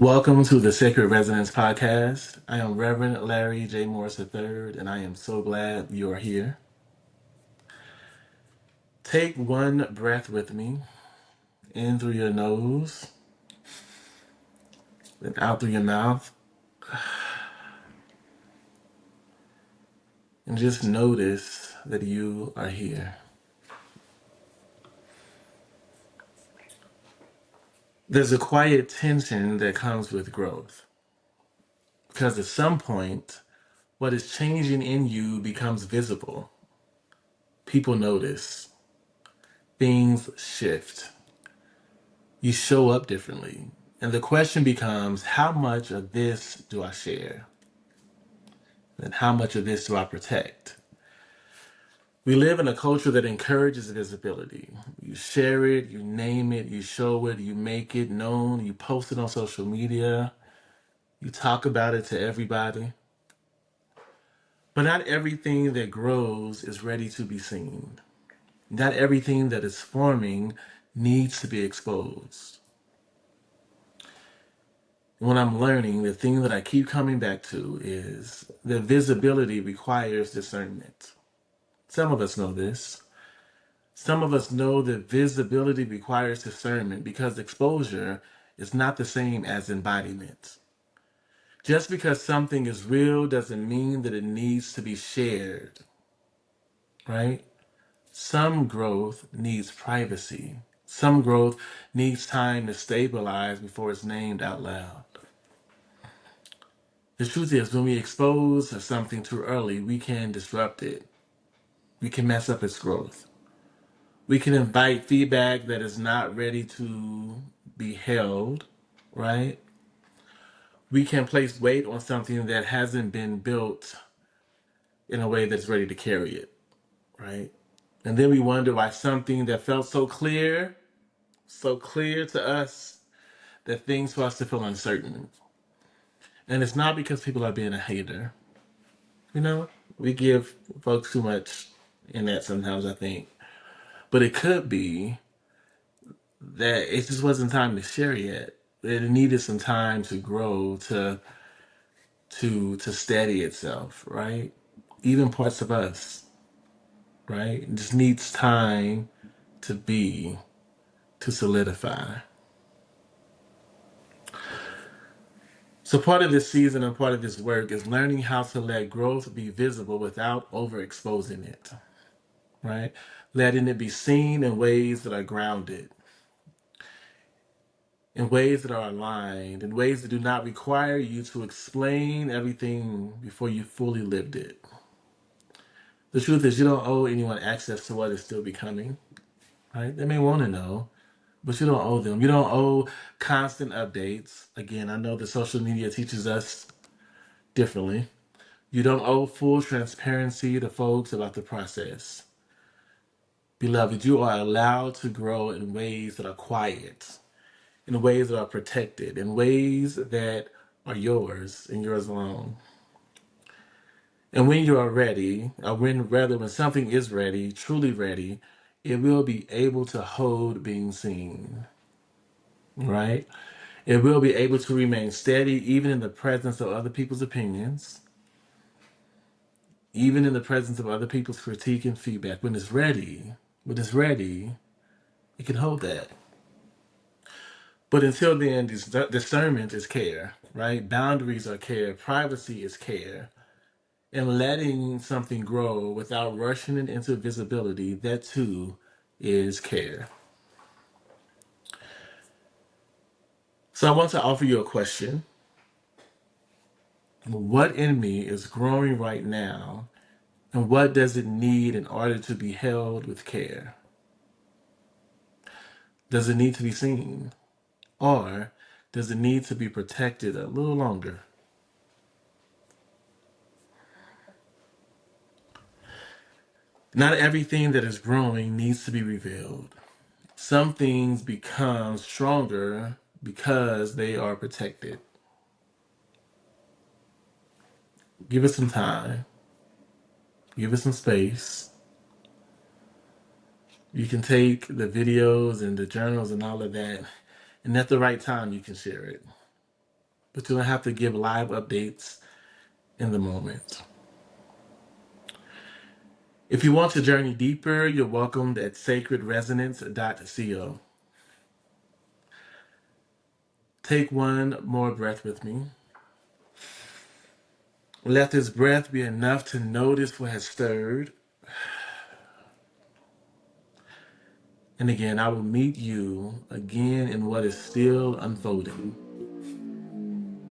Welcome to the Sacred Resonance Podcast. I am Reverend Larry J. Morris III, and I am so glad you are here. Take one breath with me, in through your nose, then out through your mouth, and just notice that you are here. There's a quiet tension that comes with growth, because at some point, what is changing in you becomes visible. People notice, things shift. You show up differently. And the question becomes, how much of this do I share? And how much of this do I protect? We live in a culture that encourages visibility. You share it, you name it, you show it, you make it known, you post it on social media, you talk about it to everybody. But not everything that grows is ready to be seen. Not everything that is forming needs to be exposed. What I'm learning, the thing that I keep coming back to is that visibility requires discernment. Some of us know this. Some of us know that visibility requires discernment because exposure is not the same as embodiment. Just because something is real doesn't mean that it needs to be shared, right? Some growth needs privacy. Some growth needs time to stabilize before it's named out loud. The truth is, when we expose something too early, we can disrupt it. We can mess up its growth. We can invite feedback that is not ready to be held, right? We can place weight on something that hasn't been built in a way that's ready to carry it, right? And then we wonder why something that felt so clear to us, that things for us to feel uncertain. And it's not because people are being a hater. You know, we give folks too much in that sometimes, I think. But it could be that it just wasn't time to share yet. That it needed some time to grow, to steady itself, right? Even parts of us, right? It just needs time to be, to solidify. So part of this season and part of this work is learning how to let growth be visible without overexposing it, right? Letting it be seen in ways that are grounded, in ways that are aligned, in ways that do not require you to explain everything before you fully lived it. The truth is, you don't owe anyone access to what is still becoming, right? They may want to know, but you don't owe them. You don't owe constant updates. Again, I know that social media teaches us differently. You don't owe full transparency to folks about the process. Beloved, you are allowed to grow in ways that are quiet, in ways that are protected, in ways that are yours and yours alone. And when you are ready, or when something is ready, truly ready, it will be able to hold being seen, right? It will be able to remain steady even in the presence of other people's opinions, even in the presence of other people's critique and feedback. When it's ready, it can hold that. But until then, discernment is care, right? Boundaries are care. Privacy is care. And letting something grow without rushing it into visibility, that too is care. So I want to offer you a question. What in me is growing right now, and what does it need in order to be held with care? Does it need to be seen? Or does it need to be protected a little longer? Not everything that is growing needs to be revealed. Some things become stronger because they are protected. Give it some time. Give it some space. You can take the videos and the journals and all of that, and at the right time, you can share it. but you don't have to give live updates in the moment. If you want to journey deeper, you're welcomed at sacredresonance.co. Take one more breath with me. Let this breath be enough to notice what has stirred. And again, I will meet you again in what is still unfolding.